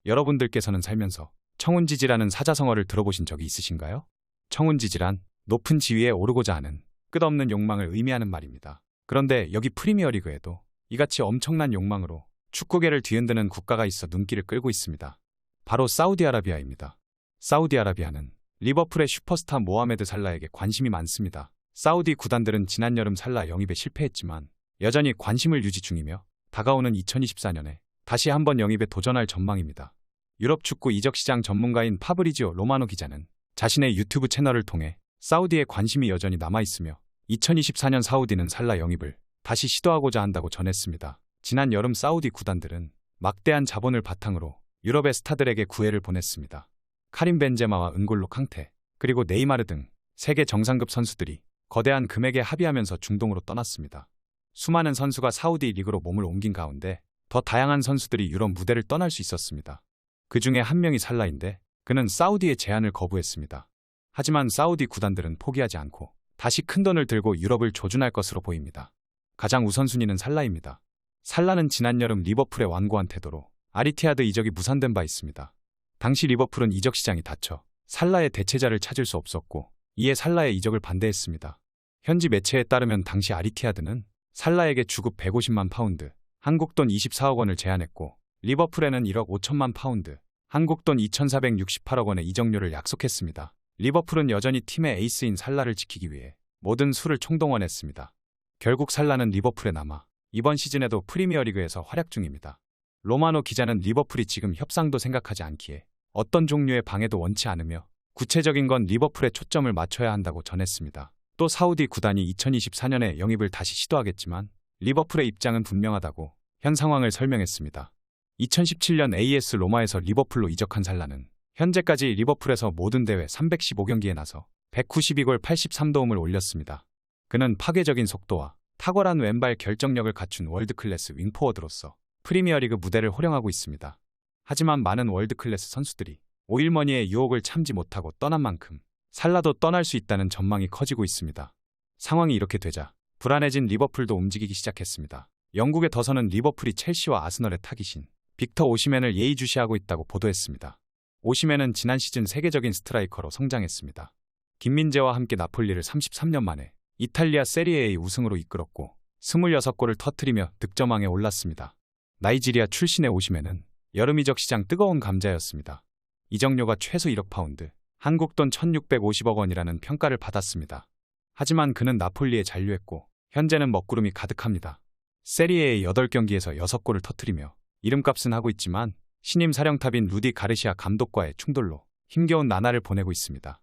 여러분들께서는 살면서 청운지지라는 사자성어를 들어보신 적이 있으신가요? 청운지지란 높은 지위에 오르고자 하는 끝없는 욕망을 의미하는 말입니다. 그런데 여기 프리미어리그에도 이같이 엄청난 욕망으로 축구계를 뒤흔드는 국가가 있어 눈길을 끌고 있습니다. 바로 사우디아라비아입니다. 사우디아라비아는 리버풀의 슈퍼스타 모하메드 살라에게 관심이 많습니다. 사우디 구단들은 지난 여름 살라 영입에 실패했지만 여전히 관심을 유지 중이며 다가오는 2024년에 다시 한번 영입에 도전할 전망입니다. 유럽 축구 이적시장 전문가인 파브리지오 로마노 기자는 자신의 유튜브 채널을 통해 사우디에 관심이 여전히 남아있으며 2024년 사우디는 살라 영입을 다시 시도하고자 한다고 전했습니다. 지난 여름 사우디 구단들은 막대한 자본을 바탕으로 유럽의 스타들에게 구애를 보냈습니다. 카림 벤제마와 은골로 캉테, 그리고 네이마르 등 세계 정상급 선수들이 거대한 금액에 합의하면서 중동으로 떠났습니다. 수많은 선수가 사우디 리그로 몸을 옮긴 가운데 더 다양한 선수들이 유럽 무대를 떠날 수 있었습니다. 그 중에 한 명이 살라인데 그는 사우디의 제안을 거부했습니다. 하지만 사우디 구단들은 포기하지 않고 다시 큰돈을 들고 유럽을 조준할 것으로 보입니다. 가장 우선순위는 살라입니다. 살라는 지난 여름 리버풀의 완고한 태도로 아리티하드 이적이 무산된 바 있습니다. 당시 리버풀은 이적 시장이 닫혀 살라의 대체자를 찾을 수 없었고 이에 살라의 이적을 반대했습니다. 현지 매체에 따르면 당시 아리티하드는 살라에게 주급 150만 파운드, 한국 돈 24억 원을 제안했고 리버풀에는 1억 5천만 파운드, 한국 돈 2,468억 원의 이적료를 약속했습니다. 리버풀은 여전히 팀의 에이스인 살라를 지키기 위해 모든 수를 총동원했습니다. 결국 살라는 리버풀에 남아 이번 시즌에도 프리미어리그에서 활약 중입니다. 로마노 기자는 리버풀이 지금 협상도 생각하지 않기에 어떤 종류의 방해도 원치 않으며 구체적인 건 리버풀에 초점을 맞춰야 한다고 전했습니다. 또 사우디 구단이 2024년에 영입을 다시 시도하겠지만 리버풀의 입장은 분명하다고 현 상황을 설명했습니다. 2017년 AS 로마에서 리버풀로 이적한 살라는 현재까지 리버풀에서 모든 대회 315경기에 나서 192골 83도움을 올렸습니다. 그는 파괴적인 속도와 탁월한 왼발 결정력을 갖춘 월드클래스 윙포워드로서 프리미어리그 무대를 호령하고 있습니다. 하지만 많은 월드클래스 선수들이 오일머니의 유혹을 참지 못하고 떠난 만큼 살라도 떠날 수 있다는 전망이 커지고 있습니다. 상황이 이렇게 되자 불안해진 리버풀도 움직이기 시작했습니다. 영국의 더선은 리버풀이 첼시와 아스널의 타깃인 빅터 오시맨을 예의주시하고 있다고 보도했습니다. 오시맨은 지난 시즌 세계적인 스트라이커로 성장했습니다. 김민재와 함께 나폴리를 33년 만에 이탈리아 세리에A 우승으로 이끌었고 26골을 터뜨리며 득점왕에 올랐습니다. 나이지리아 출신의 오시맨은 여름 이적 시장 뜨거운 감자였습니다. 이적료가 최소 1억 파운드, 한국 돈 1,650억 원이라는 평가를 받았습니다. 하지만 그는 나폴리에 잔류했고 현재는 먹구름이 가득합니다. 세리에A 8경기에서 6골을 터뜨리며 이름값은 하고 있지만 신임 사령탑인 루디 가르시아 감독과의 충돌로 힘겨운 나날을 보내고 있습니다.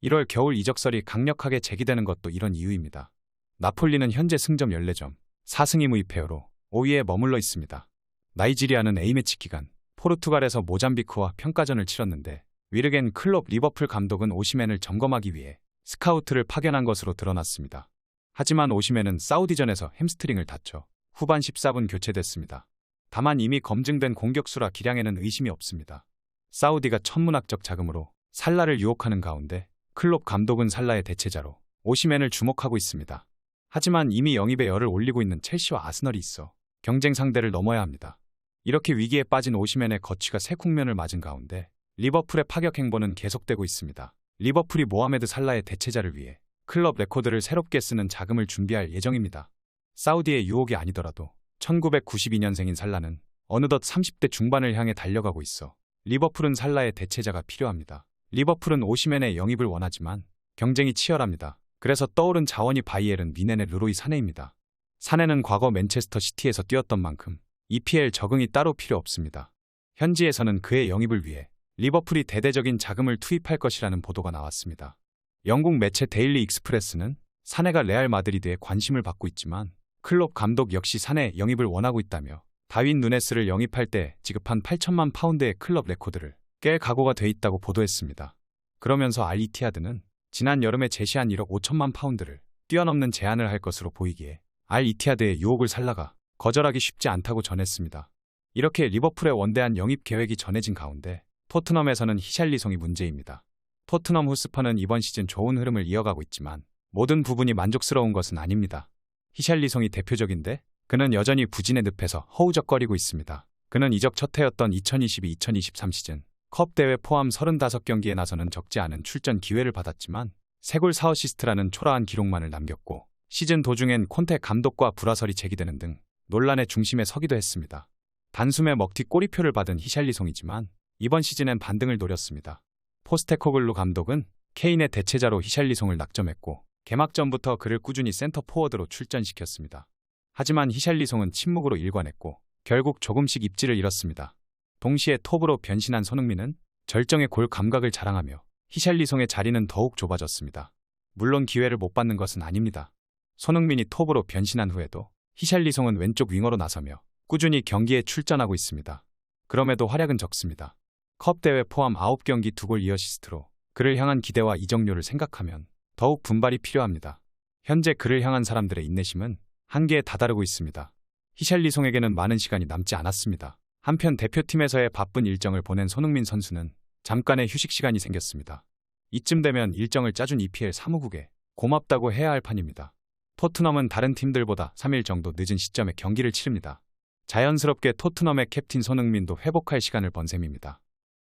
1월 겨울 이적설이 강력하게 제기되는 것도 이런 이유입니다. 나폴리는 현재 승점 14점, 4승 2무 2패로 5위에 머물러 있습니다. 나이지리아는 A매치 기간 포르투갈에서 모잠비크와 평가전을 치렀는데 위르겐 클롭 리버풀 감독은 오시맨을 점검하기 위해 스카우트를 파견한 것으로 드러났습니다. 하지만 오시맨은 사우디전에서 햄스트링을 다쳐 후반 14분 교체됐습니다. 다만 이미 검증된 공격수라 기량에는 의심이 없습니다. 사우디가 천문학적 자금으로 살라를 유혹하는 가운데 클롭 감독은 살라의 대체자로 오시맨을 주목하고 있습니다. 하지만 이미 영입에 열을 올리고 있는 첼시와 아스널이 있어 경쟁 상대를 넘어야 합니다. 이렇게 위기에 빠진 오시맨의 거취가 새 국면을 맞은 가운데 리버풀의 파격 행보는 계속되고 있습니다. 리버풀이 모하메드 살라의 대체자를 위해 클럽 레코드를 새롭게 쓰는 자금을 준비할 예정입니다. 사우디의 유혹이 아니더라도 1992년생인 살라는 어느덧 30대 중반을 향해 달려가고 있어 리버풀은 살라의 대체자가 필요합니다. 리버풀은 오시맨의 영입을 원하지만 경쟁이 치열합니다. 그래서 떠오른 자원이 바이에른 미넨의 르로이 사네입니다. 사네는 과거 맨체스터 시티에서 뛰었던 만큼 EPL 적응이 따로 필요 없습니다. 현지에서는 그의 영입을 위해 리버풀이 대대적인 자금을 투입할 것이라는 보도가 나왔습니다. 영국 매체 데일리 익스프레스는 사네가 레알 마드리드에 관심을 받고 있지만 클롭 감독 역시 사네 영입을 원하고 있다며 다윈 누네스를 영입할 때 지급한 8천만 파운드의 클럽 레코드를 깰 각오가 돼 있다고 보도했습니다. 그러면서 알 이티하드는 지난 여름에 제시한 1억 5천만 파운드를 뛰어넘는 제안을 할 것으로 보이기에 알 이티하드의 유혹을 살라가 거절하기 쉽지 않다고 전했습니다. 이렇게 리버풀의 원대한 영입 계획이 전해진 가운데 토트넘에서는 히샬리송이 문제입니다. 토트넘 호스퍼는 이번 시즌 좋은 흐름을 이어가고 있지만 모든 부분이 만족스러운 것은 아닙니다. 히샬리송이 대표적인데 그는 여전히 부진의 늪에서 허우적거리고 있습니다. 그는 이적 첫 해였던 2022-2023 시즌 컵 대회 포함 35경기에 나서는 적지 않은 출전 기회를 받았지만 3골 4어시스트라는 초라한 기록만을 남겼고 시즌 도중엔 콘테 감독과 불화설이 제기되는 등 논란의 중심에 서기도 했습니다. 단숨에 먹튀 꼬리표를 받은 히샬리송이지만 이번 시즌엔 반등을 노렸습니다. 포스테코글루 감독은 케인의 대체자로 히샬리송을 낙점했고 개막전부터 그를 꾸준히 센터 포워드로 출전시켰습니다. 하지만 히샬리송은 침묵으로 일관했고 결국 조금씩 입지를 잃었습니다. 동시에 톱으로 변신한 손흥민은 절정의 골 감각을 자랑하며 히샬리송의 자리는 더욱 좁아졌습니다. 물론 기회를 못 받는 것은 아닙니다. 손흥민이 톱으로 변신한 후에도 히샬리송은 왼쪽 윙어로 나서며 꾸준히 경기에 출전하고 있습니다. 그럼에도 활약은 적습니다. 컵 대회 포함 9경기 2골 2어시스트로 그를 향한 기대와 이적료를 생각하면 더욱 분발이 필요합니다. 현재 그를 향한 사람들의 인내심은 한계에 다다르고 있습니다. 히샬리송에게는 많은 시간이 남지 않았습니다. 한편 대표팀에서의 바쁜 일정을 보낸 손흥민 선수는 잠깐의 휴식 시간이 생겼습니다. 이쯤 되면 일정을 짜준 EPL 사무국에 고맙다고 해야 할 판입니다. 토트넘은 다른 팀들보다 3일 정도 늦은 시점에 경기를 치릅니다. 자연스럽게 토트넘의 캡틴 손흥민도 회복할 시간을 번 셈입니다.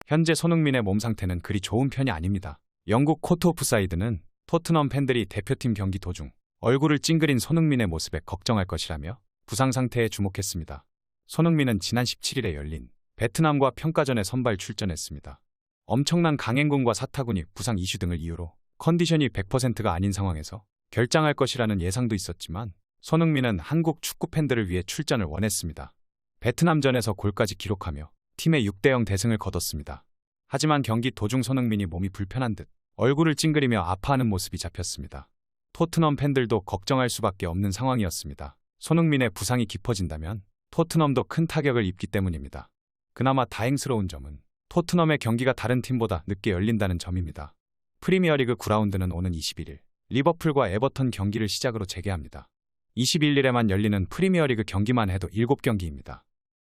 현재 손흥민의 몸 상태는 그리 좋은 편이 아닙니다. 영국 코트 오프사이드는 토트넘 팬들이 대표팀 경기 도중 얼굴을 찡그린 손흥민의 모습에 걱정할 것이라며 부상 상태에 주목했습니다. 손흥민은 지난 17일에 열린 베트남과 평가전에 선발 출전했습니다. 엄청난 강행군과 사타구니, 부상 이슈 등을 이유로 컨디션이 100%가 아닌 상황에서 결장할 것이라는 예상도 있었지만 손흥민은 한국 축구 팬들을 위해 출전을 원했습니다. 베트남전에서 골까지 기록하며 팀의 6대0 대승을 거뒀습니다. 하지만 경기 도중 손흥민이 몸이 불편한 듯 얼굴을 찡그리며 아파하는 모습이 잡혔습니다. 토트넘 팬들도 걱정할 수밖에 없는 상황이었습니다. 손흥민의 부상이 깊어진다면 토트넘도 큰 타격을 입기 때문입니다. 그나마 다행스러운 점은 토트넘의 경기가 다른 팀보다 늦게 열린다는 점입니다. 프리미어리그 9라운드는 오는 21일 리버풀과 에버턴 경기를 시작으로 재개합니다. 21일에만 열리는 프리미어리그 경기만 해도 7경기입니다.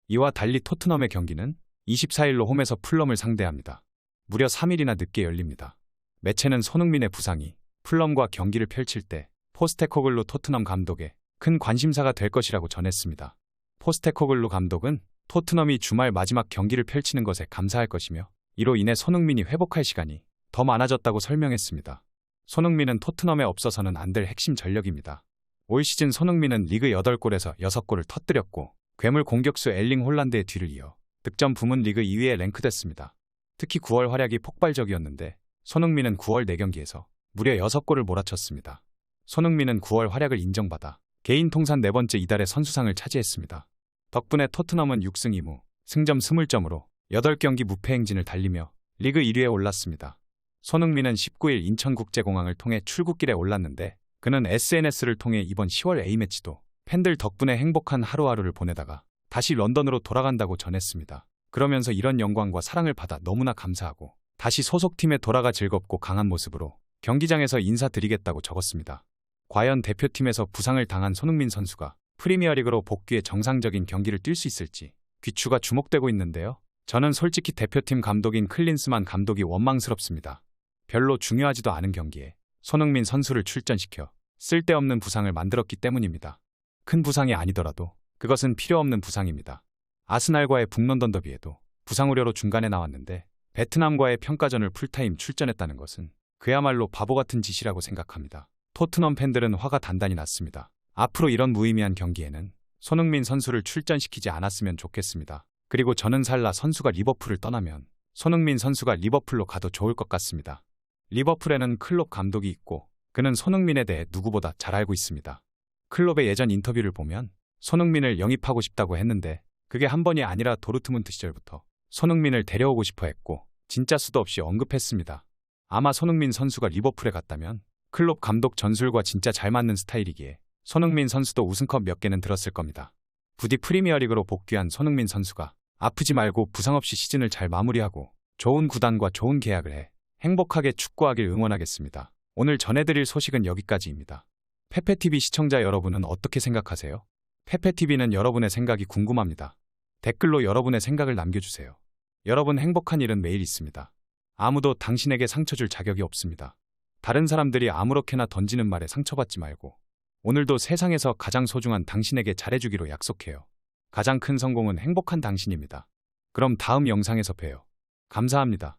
이와 달리 토트넘의 경기는 24일로 홈에서 풀럼을 상대합니다. 무려 3일이나 늦게 열립니다. 매체는 손흥민의 부상이 풀럼과 경기를 펼칠 때 포스테코글루 토트넘 감독에 큰 관심사가 될 것이라고 전했습니다. 포스테코글루 감독은 토트넘이 주말 마지막 경기를 펼치는 것에 감사할 것이며 이로 인해 손흥민이 회복할 시간이 더 많아졌다고 설명했습니다. 손흥민은 토트넘에 없어서는 안 될 핵심 전력입니다. 올 시즌 손흥민은 리그 8골에서 6골을 터뜨렸고 괴물 공격수 엘링 홀란드의 뒤를 이어 득점 부문 리그 2위에 랭크됐습니다. 특히 9월 활약이 폭발적이었는데 손흥민은 9월 4경기에서 무려 6골을 몰아쳤습니다. 손흥민은 9월 활약을 인정받아 개인 통산 4번째 이달의 선수상을 차지했습니다. 덕분에 토트넘은 6승 2무, 승점 20점으로 8경기 무패 행진을 달리며 리그 1위에 올랐습니다. 손흥민은 19일 인천국제공항을 통해 출국길에 올랐는데 그는 SNS를 통해 이번 10월 A매치도 팬들 덕분에 행복한 하루하루를 보내다가 다시 런던으로 돌아간다고 전했습니다. 그러면서 이런 영광과 사랑을 받아 너무나 감사하고 다시 소속팀에 돌아가 즐겁고 강한 모습으로 경기장에서 인사드리겠다고 적었습니다. 과연 대표팀에서 부상을 당한 손흥민 선수가 프리미어리그로 복귀해 정상적인 경기를 뛸 수 있을지 귀추가 주목되고 있는데요. 저는 솔직히 대표팀 감독인 클린스만 감독이 원망스럽습니다. 별로 중요하지도 않은 경기에 손흥민 선수를 출전시켜 쓸데없는 부상을 만들었기 때문입니다. 큰 부상이 아니더라도 그것은 필요 없는 부상입니다. 아스날과의 북런던 더비에도 부상 우려로 중간에 나왔는데 베트남과의 평가전을 풀타임 출전했다는 것은 그야말로 바보 같은 짓이라고 생각합니다. 토트넘 팬들은 화가 단단히 났습니다. 앞으로 이런 무의미한 경기에는 손흥민 선수를 출전시키지 않았으면 좋겠습니다. 그리고 저는 살라 선수가 리버풀을 떠나면 손흥민 선수가 리버풀로 가도 좋을 것 같습니다. 리버풀에는 클롭 감독이 있고 그는 손흥민에 대해 누구보다 잘 알고 있습니다. 클롭의 예전 인터뷰를 보면 손흥민을 영입하고 싶다고 했는데 그게 한 번이 아니라 도르트문트 시절부터 손흥민을 데려오고 싶어 했고 진짜 수도 없이 언급했습니다. 아마 손흥민 선수가 리버풀에 갔다면 클롭 감독 전술과 진짜 잘 맞는 스타일이기에 손흥민 선수도 우승컵 몇 개는 들었을 겁니다. 부디 프리미어리그로 복귀한 손흥민 선수가 아프지 말고 부상 없이 시즌을 잘 마무리하고 좋은 구단과 좋은 계약을 해 행복하게 축구하길 응원하겠습니다. 오늘 전해드릴 소식은 여기까지입니다. 페페TV 시청자 여러분은 어떻게 생각하세요? 페페TV는 여러분의 생각이 궁금합니다. 댓글로 여러분의 생각을 남겨주세요. 여러분 행복한 일은 매일 있습니다. 아무도 당신에게 상처 줄 자격이 없습니다. 다른 사람들이 아무렇게나 던지는 말에 상처받지 말고 오늘도 세상에서 가장 소중한 당신에게 잘해주기로 약속해요. 가장 큰 성공은 행복한 당신입니다. 그럼 다음 영상에서 봬요. 감사합니다.